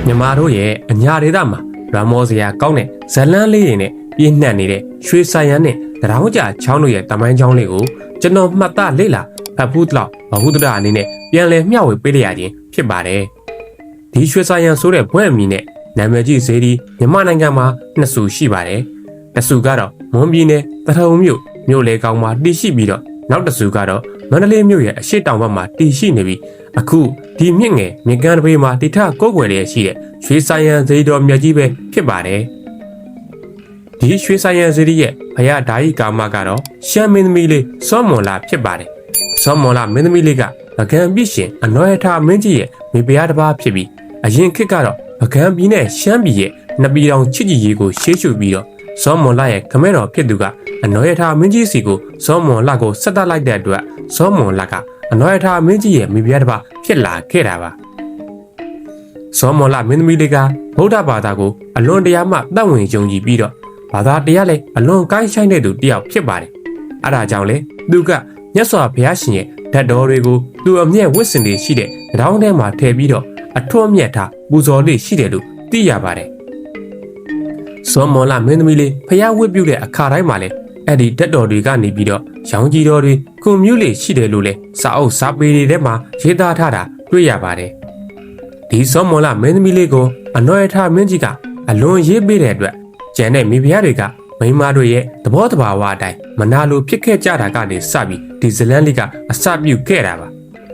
မြန်မာတို့ရဲ့အညာဒေသမှာရမောစရာကောင်းတဲ့ဇလန်းလေးတွေနဲ့ပြည့်နှက်နေတဲ့ရွှေဆိုင်ရန်နဲ့တောင်ကြချောင်းတို့ရဲ့တမိုင်းချောင်းလေးကိုကျွန်တော်မှတ်သားလေ့လာဖတ်ဖူးတော့ဘဟုတ္တရအနေနဲ့ပြန်လည်မျှဝေပေးရခြင်းဖြစ်ပါတယ်။ဒီရွှေဆိုင်ရန်ဆိုတဲ့ဘွဲ့အမီနဲ့နာမည်ကြီးဈေးဒီမြန်မာနိုင်ငံမှာနှစ်စုရှိပါတယ်။တစ်စုကတော့မွန်ပြည်နယ်တထုံမြို့လေကောင်မှာတည်ရှိပြီးတော့နောက်တစ်စုကတော့မန္တလေးမြို့ရဲ့အရှိတောင်ဘက်မှာတည်ရှိနေပြီးအခုဒီမြင့်ငယ်မြကန်းတပေမှာတိထကိုးကွယ်လျက်ရှိတဲ့ရွှေဆိုင်ရန်ဈေးတော်မြတ်ကြီးပဲဖြစ်ပါတယ်။ဒီရွှေဆိုင်ရန်ဈေးရဲ့ဘုရားဓာယိကာမကတော့ရှမ်းမင်းသမီးလေးစောမွန်လာဖြစ်ပါတယ်။စောမွန်လာမင်းသမီးလေးကဗကံပြည့်ရှင်အနော်ရထမင်းကြီးရဲ့မိဖုရားတစ်ပါးဖြစ်ပြီးအရင်ခေတ်ကတော့ဗကံပြည်နဲ့ရှမ်းပြည်ရဲ့နှစ်ပြည်တော်ချစ်ကြည်ရေးကိုရှေးရှုပြီးတော့စောမွန်လာရဲ့ခမဲတော်ဖြစ်သူကအနော်ရထမင်းကြီးစီကိုစောမွန်လာကိုဆက်တလိုက်တဲ့အတွက်စောမွန်လာကအနော်ရထမင်းကြီးရဲ့မိဖုရားတစ်ပါးဖြစ်လာခဲ့တာပါ။စောမွန်လာမင်းသမီးလေးကဗုဒ္ဓဘာသာကိုအလွန်တရာမှတတ်ဝင်ယုံကြည်ပြီးတော့ဘာသာတရားလည်းအလွန်ကိုင်းဆိုင်တဲ့သူတယောက်ဖြစ်ပါတယ်။အဲဒါကြောင့်လေသူကမြတ်စွာဘုရားရှင်ရဲ့ဓာတ်တော်တွေကိုသူအမျက်ဝတ်စင်တွေရှိတဲ့တောင်းထဲမှာထည့်ပြီးတော့အထွတ်အမြတ်ထားပူဇော်လေးရှိတယ်လို့သိရပါတယ်။စောမော်လာမင်းသမီးလေးဖျားဝတ်ပြုတဲ့အခါတိုင်းမှာလည်းအဲ့ဒီဓာတ်တော်တွေကနေပြီးတော့ရောင်ကြီးတော်တွေကွန်မြူလေးရှိတယ်လို့လဲစာအုပ်စာပေတွေထဲမှာရေးသားထားတာတွေ့ရပါတယ်။ဒီစောမော်လာမင်းသမီးလေးကိုအနော်ရထမင်းကြီးကအလွန်ရေးပေးတဲ့အတွက်ကျန်တဲ့မိဖုရားတွေကမိန်းမတို့ရဲ့သဘောတဘာဝအတိုင်းမနာလိုဖြစ်ခဲ့ကြတာကနေစပြီးဒီဇလန်းလေးကအစပြုခဲ့တာပါ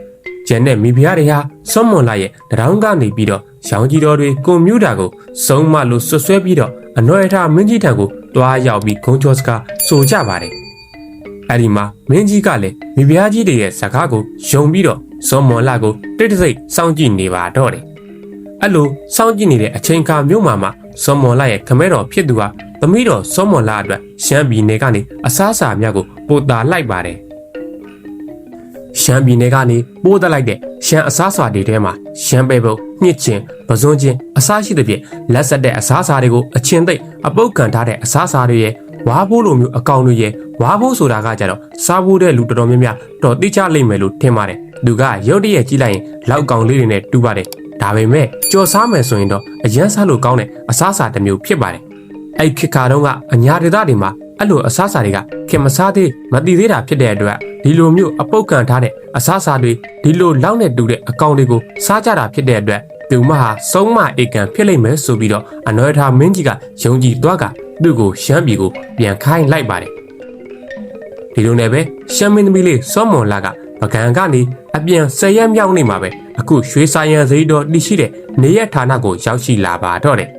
။ကျန်တဲ့မိဖုရားတွေဟာစောမွန်လာရဲ့တောင်ကနေပြီးတော့ရောင်ကြီးတော်တွေကွန်မြူတာကိုစုံမလို့ဆွဆွဲပြီးတော့အနော်ရထမင်းကြီးထံကိုတွားရောက်ပြီးဂုံကျော်စကားဆိုကြပါတယ်။အဲဒီမှာမင်းကြီးကလည်းမိဖုရားကြီးတွေရဲ့စကားကိုယုံပြီးတော့စောမွန်လာကိုတိတ်တဆိတ်စောင့်ကြည့်နေပါတော့တယ်။အဲ့လိုစောင့်ကြည့်နေတဲ့အချိန်ခါမျိုးမှာစောမွန်လာရဲ့ခမဲတော်ဖြစ်သူဟာသမီးတော်စောမွန်လာအတွက်ရှမ်းပြည်နယ်ကနေအစားအစာများကိုပို့တာလိုက်ပါတယ်။ရှမ်းပြည်နယ်ကနေပို့တက်လိုက်တဲ့ရှမ်းအစားအစာတွေထဲမှာရှမ်းပဲပုတ်ညှစ်ချင်းပဇွန်ချင်းအစားရှိသဖြင့်လက်ဆက်တဲ့အစားအစာတွေကိုအချင်းသိပ်အပုတ်ကန်ထားတဲ့အစားအစာတွေရဲ့ဝါးဖိုးလိုမျိုးအကောင်တွေရဲ့ဝါးဖိုးဆိုတာကကြတော့စားဖို့တဲ့လူတော်တော်များများတော့သိချလိမ့်မယ်လို့ထင်ပါတယ်။သူကရုတ်တရက်ကြီးလိုက်ရင်လောက်ကောင်လေးတွေနဲ့တူပါတယ်။ဒါပေမဲ့ကြော်စားမယ်ဆိုရင်တော့အရန်စားလို့ကောင်းတဲ့အစားအစာတစ်မျိုးဖြစ်ပါတယ်။အဲ့ခေတ်ခါတုန်းကအညာဒေသတွေမှာအဲ့လိုအစားအစာတွေကခင်မစားသေးမတည်သေးတာဖြစ်တဲ့အတွက်ဒီလိုမျိုးအပုတ်ကန်ထားတဲ့အစားအစာတွေဒီလိုလောက်နဲ့တူတဲ့အကောင်တွေကိုစားကြတာဖြစ်တဲ့အတွက်သူမဟာစုံမအေကန်ဖြစ်လိမ့်မယ်ဆိုပြီးတော့အနော်ရထမင်းကြီးကယုံကြည်သွားကသူ့ကိုရှမ်းပြည်ကိုပြန်ခိုင်းလိုက်ပါတယ်ဒီလိုနဲ့ပဲရှမ်းမင်းသမီးလေးစောမွန်လာကပကံကနေအပြန်10ရက်မြောက်နေမှာပဲအခုရွှေဆိုင်ရန်ဈေးတော်တည်ရှိတဲ့နေရဌာနကိုရောက်ရှိလာပါတော့တယ်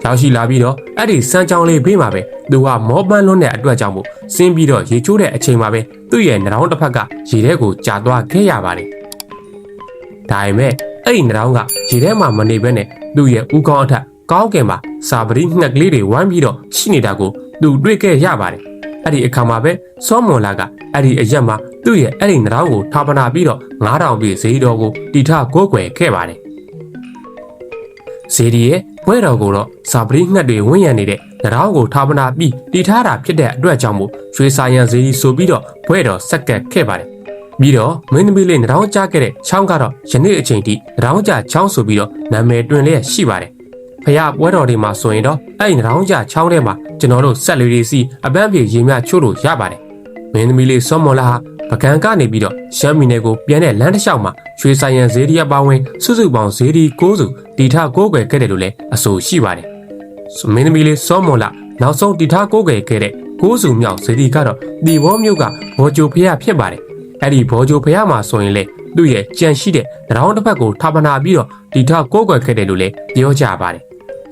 ရောက်ရှိလာပြီးတော့အဲ့ဒီစမ်းချောင်းလေးဘေးမှာပဲသူကမောပန်းလွန်းတဲ့အတွက်ကြောင့်မို့ဆင်းပြီးတော့ရေချိုးတဲ့အချိန်မှာပဲသူ့ရဲ့နှောင်းတစ်ဖက်ကရေထဲကိုကြာသွားခဲ့ရပါတယ်ဒါပေမဲ့အဲ့ဒီနှောင်းကရေထဲမှာမနေဘဲနဲ့သူ့ရဲ့ဥကောင်းအထက်ကောင်းကင်မှာစာပရိငှက်ကလေးတွေဝိုင်းပြီးတော့ရှိနေတာကိုသူတွေ့ခဲ့ရပါတယ်အဲ့ဒီအခါမှာပဲစောမွန်လာကအဲ့ဒီအရက်မှာသူ့ရဲ့အဲ့ဒီနှောင်းကိုထာပနာပြီးတော့9000ပြည့်ဈေးတော်ကိုတီထကိုးကွယ်ခဲ့ပါတယ်ဈေးဒီရဲ့ဘွဲတော်ကိုတော့စာပရိငှက်တွေဝန်းရံနေတဲ့နှောင်းကိုထာပနာပြီးတီထားတာဖြစ်တဲ့အတွက်ကြောင့်မို့ရွှေဆိုင်ရန်ဈေးဆိုပြီးတော့ဘွဲတော်ဆက်ကတ်ခဲ့ပါတယ်ပြီးတော့မင်းသမီးလေးနှောင်းကြားခဲ့တဲ့ချောင်းကတော့ယနေ့အချိန်ထိနှောင်းကြချောင်းဆိုပြီးတော့နာမည်တွင်လျက်ရှိပါတယ်ဖရပွဲတော်တွေမှာဆိုရင်တော့အဲ့ဒီနှောင်းကြချောင်းထဲမှာကျွန်တော်တို့ဆက်လေးတွေစီအပန်းပြေရေမြချိုးလို့ရပါတယ်မင်းသမီးလေးစောမွန်လာဟာပကံကနေပြီးတော့ရှမ်းပြည်နယ်ကိုပြန်တဲ့လမ်းတစ်လျှောက်မှာရွှေဆိုင်ရန်ဈေးဒီအပေါင်းဝင်စုစုပေါင်းဈေးဒီ9စုတီထကိုးကွယ်ခဲ့တယ်လို့လည်းအဆိုရှိပါတယ်မင်းသမီးလေးစောမွန်လာနောက်ဆုံးတီထကိုးကွယ်ခဲ့တဲ့9စုမြောက်ဈေးဒီကတော့ဒီဘောမျိုးကဘောဂျိုဖျားဖြစ်ပါတယ်အဲ့ဒီဘောဂျိုဖျားမှာဆိုရင်လေသူ့ရဲ့ကြံရှိတဲ့တောင်တစ်ဖက်ကိုထာပနာပြီးတော့တီထကိုးကွယ်ခဲ့တယ်လို့လည်းပြောကြပါတယ်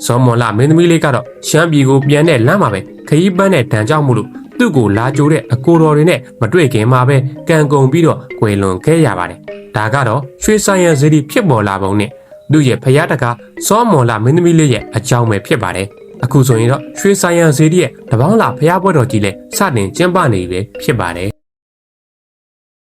စောမွန်လာမင်းသမီးလေးကတော့ရှမ်းပြည်ကိုပြန်တဲ့လမ်းမှာပဲခရီးပန်းတဲ့တန်ကြောက်မှုလို့သူ့ကိုလာကြိုတဲ့အကိုတော်တွေနဲ့မတွေ့ခင်မှာပဲကံကုန်ပြီးတော့ကွယ်လွန်ခဲ့ရပါတယ်ဒါကတော့ရွှေဆိုင်ရန်ဈေးဖြစ်ပေါ်လာပုံနဲ့သူ့ရဲ့ဖျားတကားစောမွန်လာမင်းသမီးလေးရဲ့အကြောင်းပဲဖြစ်ပါတယ်အခုဆိုရင်တော့ရွှေဆိုင်ရန်ဈေးရဲ့တပေါင်းလာဖျားပွဲတော်ကြီးလဲစတင်ကျင်းပနေပြီဖြစ်ပါတယ်